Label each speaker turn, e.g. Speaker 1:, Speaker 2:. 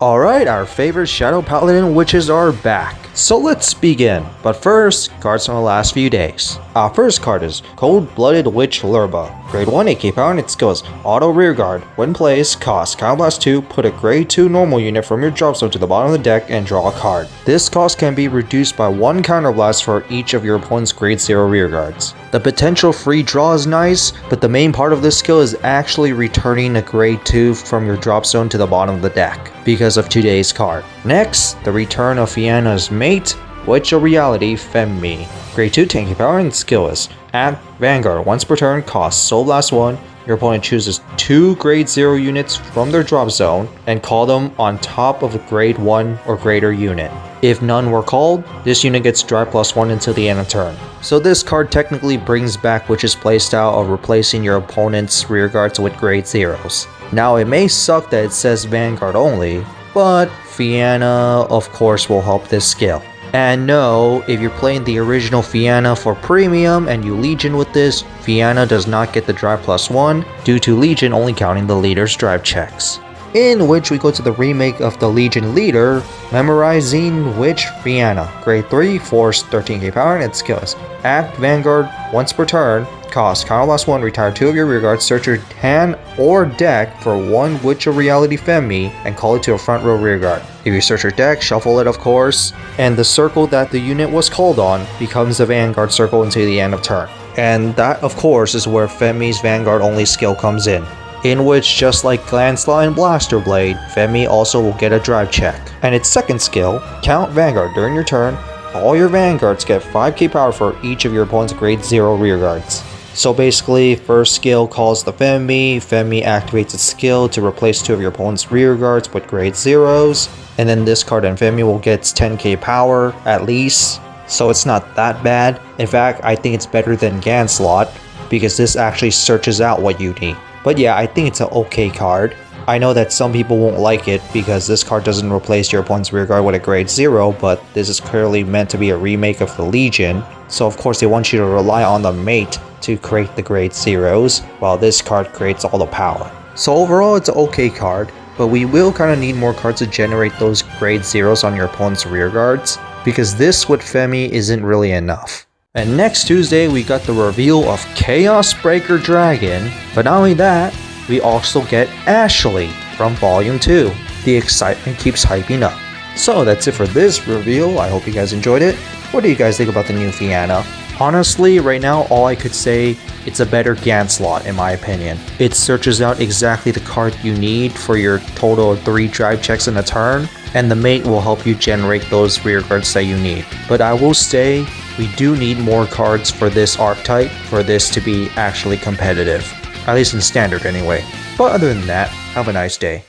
Speaker 1: Alright, our favorite Shadow Paladin Witches are back. So let's begin. But first, cards from the last few days. Our first card is Cold-Blooded Witch Lurba. Grade 1 AK power and its skills. Auto Rearguard. When placed, cost Counterblast 2, put a grade 2 normal unit from your drop zone to the bottom of the deck and draw a card. This cost can be reduced by 1 Counterblast for each of your opponent's grade 0 rearguards. The potential free draw is nice, but the main part of this skill is actually returning a grade 2 from your drop zone to the bottom of the deck, because of today's card. Next, the return of Fianna's mate, Witch of Reality Femme. Grade 2 tanky power and skill is at Vanguard. Once per turn, costs Soul Blast 1. Your opponent chooses 2 grade 0 units from their drop zone and call them on top of a grade 1 or greater unit. If none were called, this unit gets drive +1 until the end of turn. So this card technically brings back Witch's playstyle of replacing your opponent's rearguards with grade 0s. Now it may suck that it says Vanguard only, but Fianna of course will help this skill. And no, if you're playing the original Fianna for premium and you Legion with this, Fianna does not get the drive +1 due to Legion only counting the leader's drive checks. In which we go to the remake of the Legion leader, Mesmerizing Witch Fianna. Grade 3, Force 13k power and its skills. At Vanguard, once per turn, cost Counterblast 1, retire 2 of your rearguards, search your hand or deck for 1 Witch of Reality Femme and call it to a front row rearguard. If you search your deck, shuffle it of course, and the circle that the unit was called on becomes the Vanguard circle until the end of turn. And that of course is where Femme's Vanguard only skill comes in which, just like Glancelaw and Blaster Blade, Femme also will get a drive check. And its second skill, count Vanguard during your turn. All your Vanguards get 5k power for each of your opponent's grade 0 rearguards. So basically, first skill calls the Femme activates its skill to replace 2 of your opponent's rearguards with grade 0s, and then this card and Femme will get 10k power at least, so it's not that bad. In fact, I think it's better than Ganslot, because this actually searches out what you need. But yeah, I think it's an okay card. I know that some people won't like it because this card doesn't replace your opponent's rearguard with a grade 0, but this is clearly meant to be a remake of the Legion, so of course they want you to rely on the mate to create the grade 0s, while this card creates all the power. So overall it's an okay card, but we will kind of need more cards to generate those grade 0s on your opponent's rearguards, because this with Femme isn't really enough. And next Tuesday we got the reveal of Chaos Breaker Dragon, but not only that, we also get Ashley from Volume 2. The excitement keeps hyping up. So that's it for this reveal. I hope you guys enjoyed it. What do you guys think about the new Fianna? Honestly, right now all I could say, it's a better Ganslot in my opinion. It searches out exactly the card you need for your total of 3 drive checks in a turn, and the mate will help you generate those rearguards that you need. But I will say, we do need more cards for this archetype for this to be actually competitive. At least in standard anyway. But other than that, have a nice day.